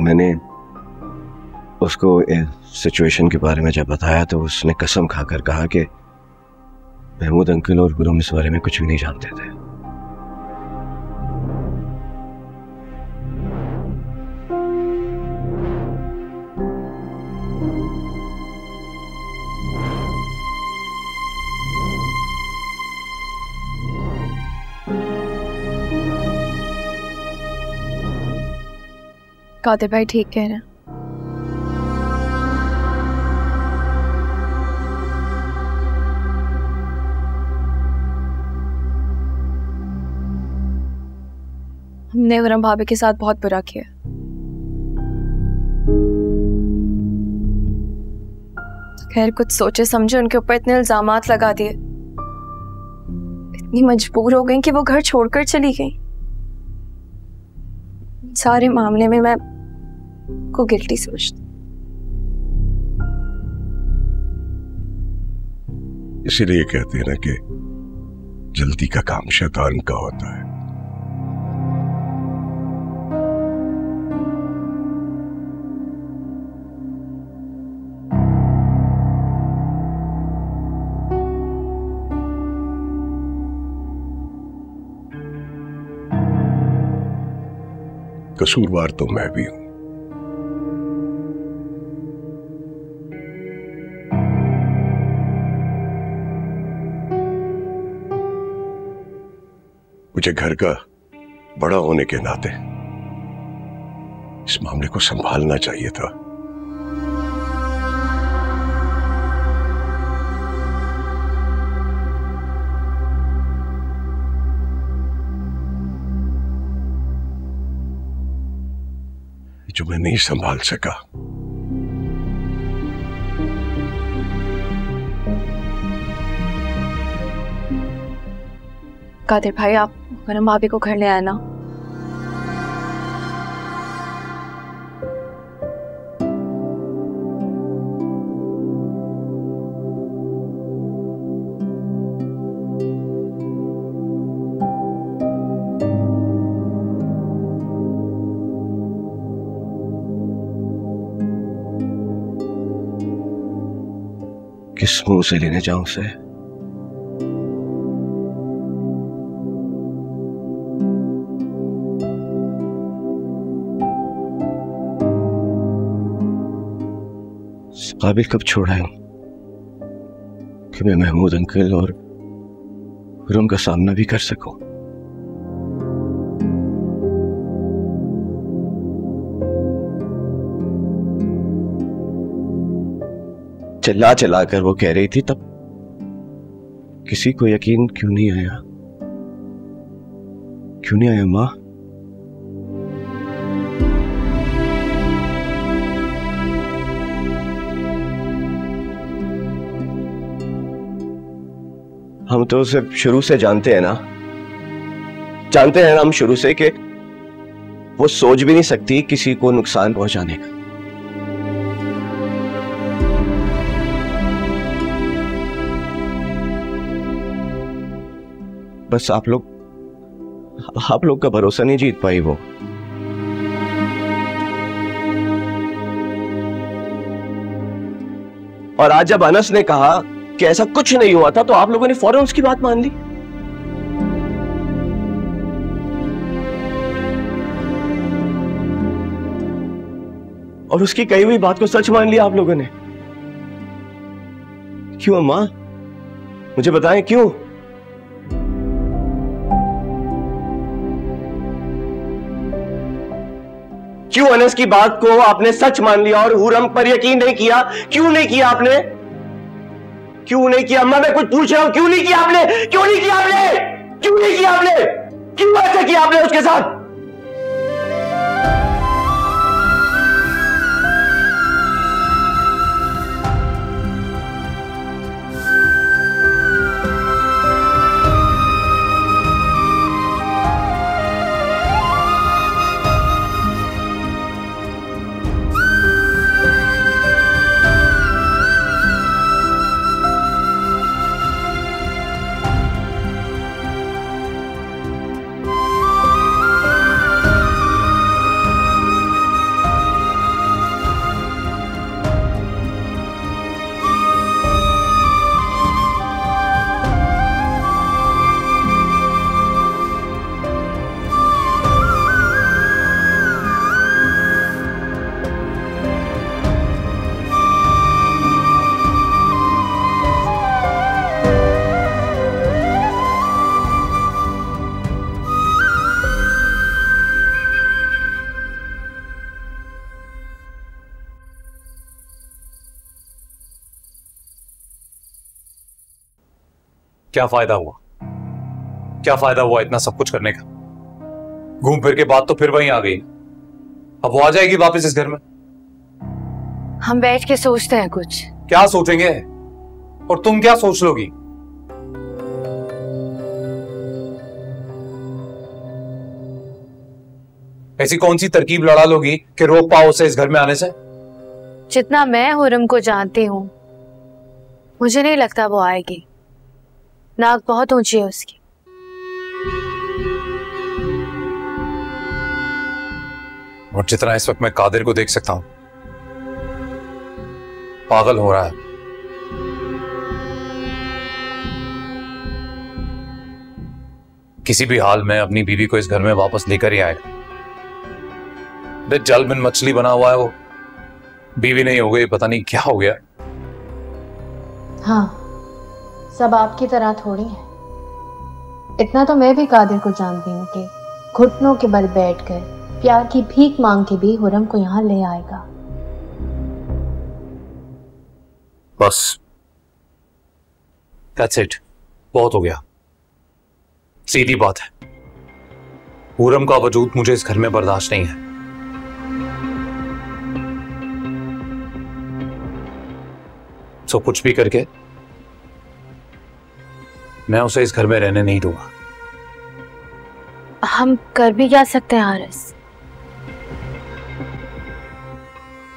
मैंने उसको सिचुएशन के बारे में जब बताया तो उसने कसम खाकर कहा कि महमूद अंकल और गुरुम इस बारे में कुछ भी नहीं जानते थे। कादिर भाई ठीक कह रहे हैं। हमने गुरम भाभी के साथ बहुत बुरा किया। खैर कुछ सोचे समझे उनके ऊपर इतने इल्जामात लगा दिए, इतनी मजबूर हो गई कि वो घर छोड़कर चली गई। सारे मामले में मैं को गिल्टी समझती। इसीलिए कहते हैं ना कि जल्दी का काम शैतान का होता है। कसूरवार तो मैं भी हूं। मुझे घर का बड़ा होने के नाते इस मामले को संभालना चाहिए था। जो मैं नहीं संभाल सका, कादिर भाई आप गुरम भाभी को घर ले आए ना। किस मुंह से लेने जाऊं उसे? काबिल कब छोड़ा है कि मैं महमूद अंकल और गुरुम का सामना भी कर सकूं। चिल्ला चिल्ला कर वो कह रही थी, तब किसी को यकीन क्यों नहीं आया? क्यों नहीं आया मां? हम तो उसे शुरू से जानते हैं ना, जानते हैं ना हम शुरू से कि वो सोच भी नहीं सकती किसी को नुकसान पहुंचाने का। बस आप लोग का भरोसा नहीं जीत पाई वो। और आज जब अनस ने कहा कि ऐसा कुछ नहीं हुआ था तो आप लोगों ने फौरन उसकी बात मान ली। और उसकी कही हुई बात को सच मान लिया आप लोगों ने। क्यों अम्मा, मुझे बताएं क्यों? क्यों अनस की बात को आपने सच मान लिया और हुरम पर यकीन नहीं किया? क्यों नहीं किया आपने? क्यों नहीं किया अम्मा? मैं कुछ पूछ रहा हूं, क्यों नहीं किया आपने? क्यों नहीं किया आपने? क्यों नहीं किया आपने? क्यों ऐसा किया आपने उसके साथ? क्या फायदा हुआ? क्या फायदा हुआ इतना सब कुछ करने का? घूम फिर के बाद तो फिर वहीं आ गई। अब वो आ जाएगी वापस इस घर में। हम बैठ के सोचते हैं कुछ। क्या सोचेंगे? और तुम क्या सोच लोगी? ऐसी कौन सी तरकीब लड़ा लोगी कि रोक पाओ उसे इस घर में आने से? जितना मैं हुरम को जानती हूँ, मुझे नहीं लगता वो आएगी। नाक बहुत ऊंची है उसकी। और जितना इस वक्त मैं कादिर को देख सकता हूं, पागल हो रहा है। किसी भी हाल में अपनी बीवी को इस घर में वापस लेकर ही आएगा। जल में मछली बना हुआ है वो। बीवी नहीं हो गई, पता नहीं क्या हो गया। हाँ, सब आपकी तरह थोड़ी है। इतना तो मैं भी कादिर को जानती हूँ कि घुटनों के बल बैठकर प्यार की भीख मांग के भी हुरम को यहां ले आएगा। बस, that's it, बहुत हो गया। सीधी बात है, हुरम का वजूद मुझे इस घर में बर्दाश्त नहीं है। सो कुछ भी करके मैं उसे इस घर में रहने नहीं दूंगा। हम कर भी क्या सकते हैं हारिस?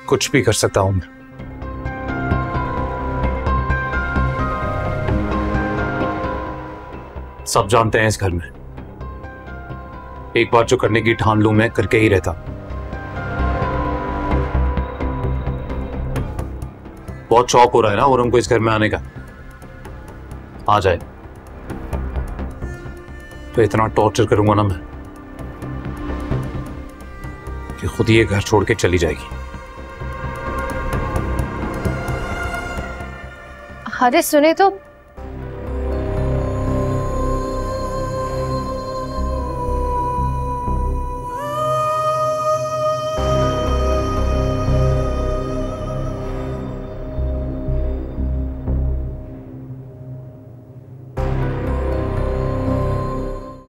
कुछ भी कर सकता हूं मैं। सब जानते हैं इस घर में, एक बार जो करने की ठान लूं मैं करके ही रहता। बहुत शौक हो रहा है ना और उनको इस घर में आने का। आ जाए तो इतना टॉर्चर करूंगा ना मैं कि खुद ही ये घर छोड़ के चली जाएगी। हारिस सुने तो,